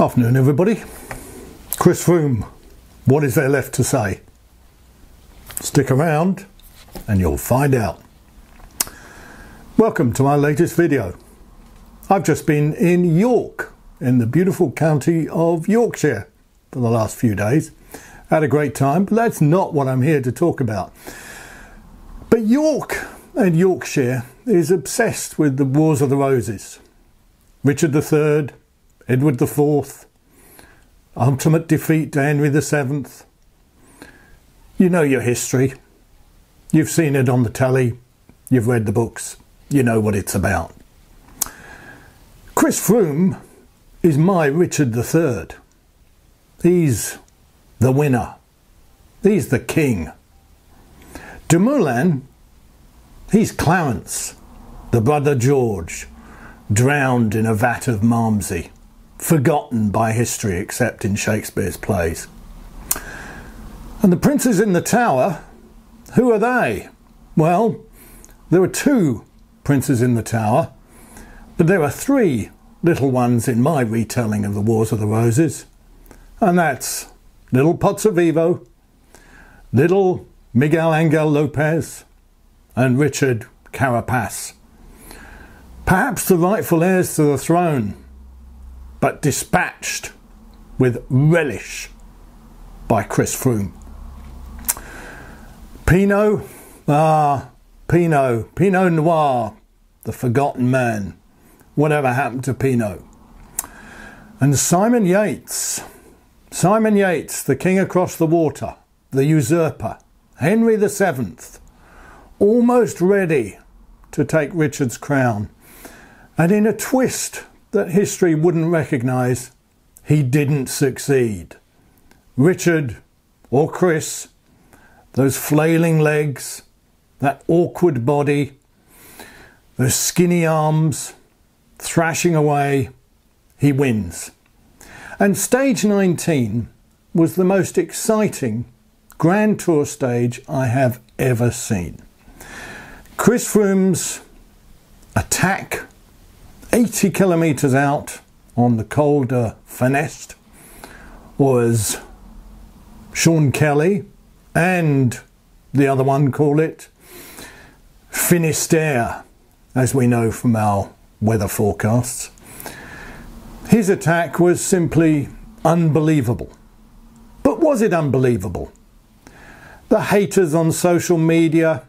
Afternoon everybody. Chris Froome, what is there left to say? Stick around and you'll find out. Welcome to my latest video. I've just been in York, in the beautiful county of Yorkshire for the last few days. Had a great time, but that's not what I'm here to talk about. But York and Yorkshire is obsessed with the Wars of the Roses. Richard III, Edward IV, ultimate defeat to Henry VII. You know your history. You've seen it on the telly. You've read the books. You know what it's about. Chris Froome is my Richard III. He's the winner. He's the king. Dumoulin, he's Clarence, the brother George, drowned in a vat of Malmsey, forgotten by history except in Shakespeare's plays. And the princes in the tower, who are they? Well, there are two princes in the tower, but there are three little ones in my retelling of the Wars of the Roses, and that's little Pozzovivo, little Miguel Angel Lopez, and Richard Carapace. Perhaps the rightful heirs to the throne, but dispatched with relish by Chris Froome. Pinot, Pinot Noir, the forgotten man. Whatever happened to Pinot? And Simon Yates, the king across the water, the usurper, Henry VII, almost ready to take Richard's crown. And in a twist that history wouldn't recognise, he didn't succeed. Richard, or Chris, those flailing legs, that awkward body, those skinny arms, thrashing away, he wins. And stage 19 was the most exciting Grand Tour stage I have ever seen. Chris Froome's attack 80 kilometres out on the Col de Fenest, or as Sean Kelly and the other one call it, Finisterre, as we know from our weather forecasts. His attack was simply unbelievable. But was it unbelievable? The haters on social media,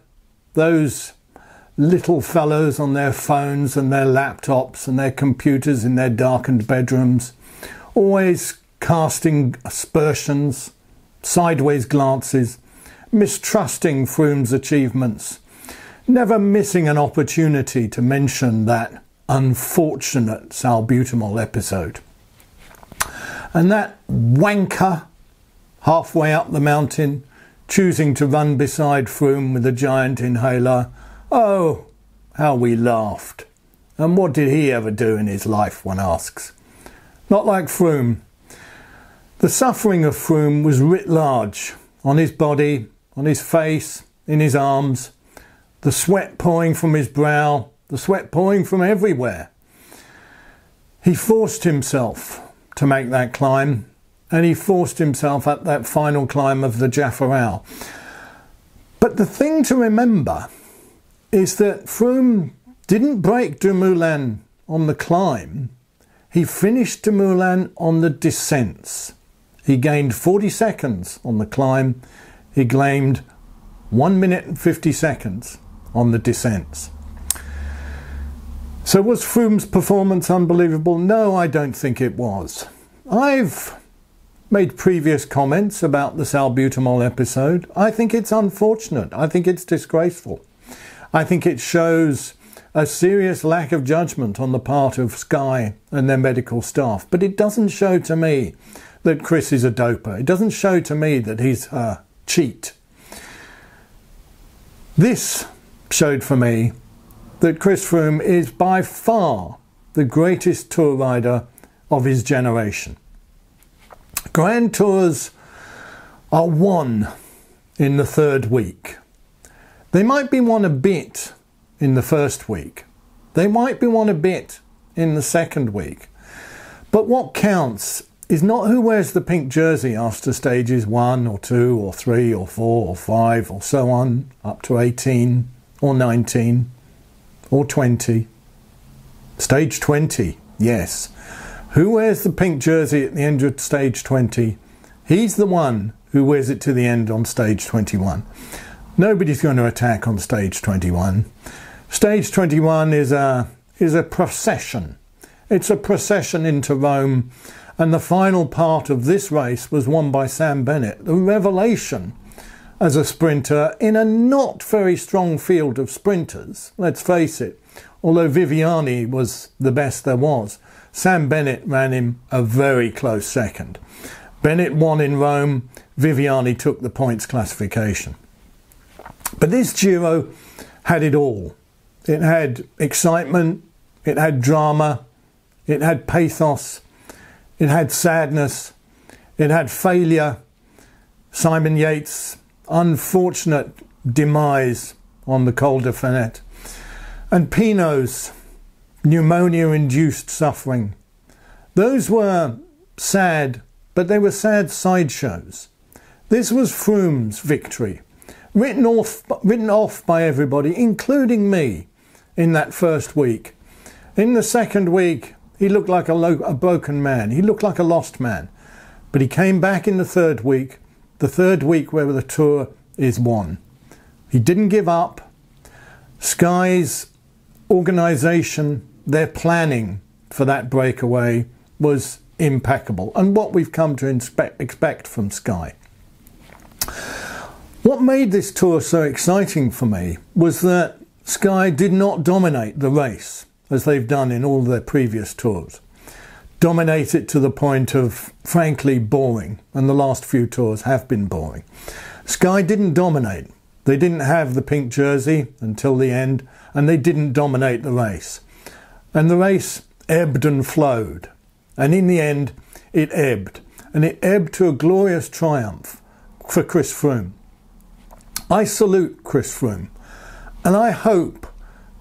those little fellows on their phones and their laptops and their computers in their darkened bedrooms, always casting aspersions, sideways glances, mistrusting Froome's achievements, never missing an opportunity to mention that unfortunate salbutamol episode. And that wanker halfway up the mountain, choosing to run beside Froome with a giant inhaler. Oh, how we laughed. And what did he ever do in his life, one asks. Not like Froome. The suffering of Froome was writ large, on his body, on his face, in his arms, the sweat pouring from his brow, the sweat pouring from everywhere. He forced himself to make that climb, and he forced himself at that final climb of the Jaffarau. But the thing to remember is that Froome didn't break Dumoulin on the climb. He finished Dumoulin on the descents. He gained 40 seconds on the climb. He gained 1 minute and 50 seconds on the descents. So was Froome's performance unbelievable? No, I don't think it was. I've made previous comments about the salbutamol episode. I think it's unfortunate. I think it's disgraceful. I think it shows a serious lack of judgment on the part of Sky and their medical staff. But it doesn't show to me that Chris is a doper. It doesn't show to me that he's a cheat. This showed for me that Chris Froome is by far the greatest tour rider of his generation. Grand Tours are won in the third week. They might be won a bit in the first week. They might be won a bit in the second week. But what counts is not who wears the pink jersey after stages 1 or 2 or 3 or 4 or 5 or so on, up to 18 or 19 or 20. Stage 20, yes. Who wears the pink jersey at the end of stage 20? He's the one who wears it to the end on stage 21. Nobody's going to attack on stage 21. Stage 21 is a procession. It's a procession into Rome, and the final part of this race was won by Sam Bennett, the revelation as a sprinter in a not very strong field of sprinters. Let's face it, although Viviani was the best there was, Sam Bennett ran him a very close second. Bennett won in Rome, Viviani took the points classification. But this Giro had it all. It had excitement, it had drama, it had pathos, it had sadness, it had failure, Simon Yates' unfortunate demise on the Col de Fenette, and Pinot's pneumonia-induced suffering. Those were sad, but they were sad sideshows. This was Froome's victory, written off by everybody, including me, in that first week. In the second week, he looked like a broken man. He looked like a lost man. But he came back in the third week where the Tour is won. He didn't give up. Sky's organisation, their planning for that breakaway was impeccable, and what we've come to expect from Sky. What made this Tour so exciting for me was that Sky did not dominate the race as they've done in all their previous tours. Dominate it to the point of, frankly, boring, and the last few tours have been boring. Sky didn't dominate. They didn't have the pink jersey until the end, and they didn't dominate the race. And the race ebbed and flowed, and in the end it ebbed, and it ebbed to a glorious triumph for Chris Froome. I salute Chris Froome, and I hope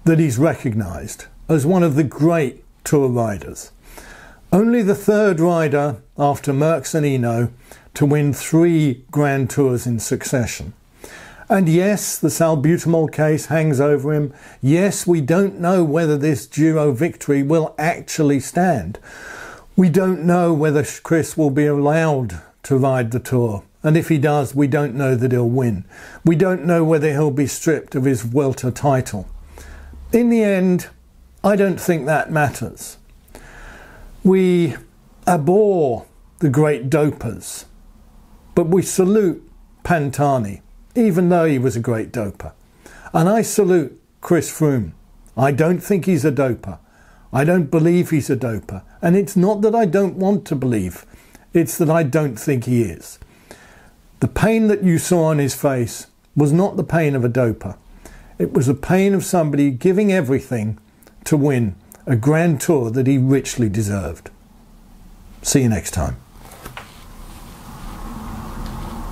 that he's recognised as one of the great Tour riders. Only the third rider after Merckx and Hinault to win 3 Grand Tours in succession. And yes, the salbutamol case hangs over him. Yes, we don't know whether this Giro victory will actually stand. We don't know whether Chris will be allowed to ride the Tour. And if he does, we don't know that he'll win. We don't know whether he'll be stripped of his Vuelta title. In the end, I don't think that matters. We abhor the great dopers, but we salute Pantani, even though he was a great doper. And I salute Chris Froome. I don't think he's a doper. I don't believe he's a doper. And it's not that I don't want to believe, it's that I don't think he is. The pain that you saw on his face was not the pain of a doper. It was the pain of somebody giving everything to win a Grand Tour that he richly deserved. See you next time.